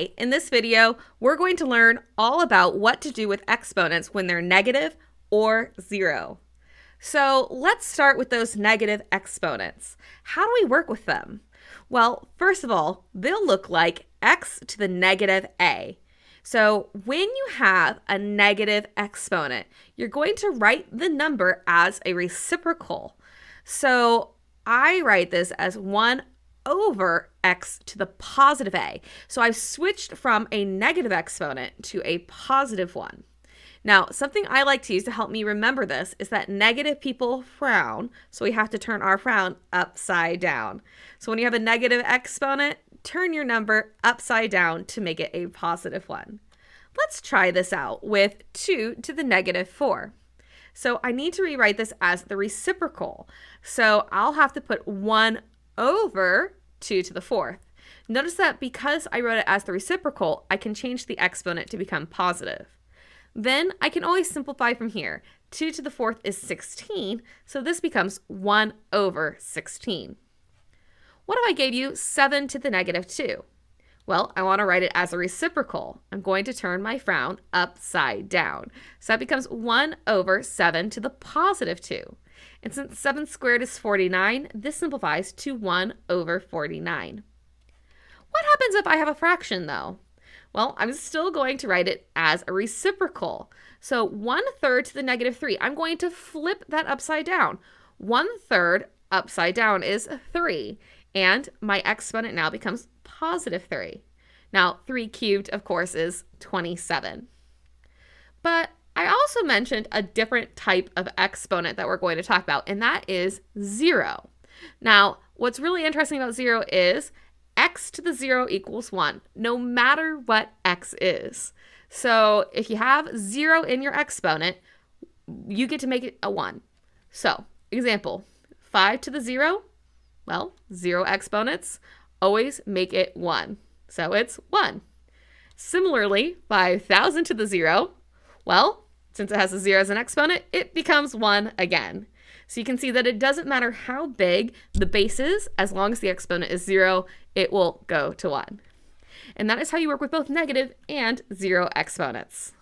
Hi, in this video, we're going to learn all about what to do with exponents when they're negative or zero. So let's start with those negative exponents. How do we work with them? Well, first of all, they'll look like x to the negative a. So when you have a negative exponent, you're going to write the number as a reciprocal. So I write this as 1 over x to the positive a. So I've switched from a negative exponent to a positive one. Now, something I like to use to help me remember this is that negative people frown, so we have to turn our frown upside down. So when you have a negative exponent, turn your number upside down to make it a positive one. Let's try this out with 2 to the negative 4. So I need to rewrite this as the reciprocal. So I'll have to put 1 over 2 to the 4th. Notice that because I wrote it as the reciprocal, I can change the exponent to become positive. Then I can always simplify from here. 2 to the 4th is 16, so this becomes 1 over 16. What if I gave you 7 to the negative 2? Well, I want to write it as a reciprocal. I'm going to turn my frown upside down. So that becomes 1 over 7 to the positive 2. And since 7 squared is 49, this simplifies to 1 over 49. What happens if I have a fraction, though? Well, I'm still going to write it as a reciprocal. So 1/3 to the negative 3. I'm going to flip that upside down. 1/3 upside down is 3. And my exponent now becomes positive 3. Now, 3 cubed, of course, is 27. But I also mentioned a different type of exponent that we're going to talk about, and that is 0. Now, what's really interesting about 0 is x to the 0 equals 1, no matter what x is. So if you have 0 in your exponent, you get to make it a 1. So, example, 5 to the 0, well, 0 exponents always make it 1. So it's 1. Similarly, 5,000 to the 0, well, since it has a 0 as an exponent, it becomes 1 again. So you can see that it doesn't matter how big the base is, as long as the exponent is 0, it will go to 1. And that is how you work with both negative and 0 exponents.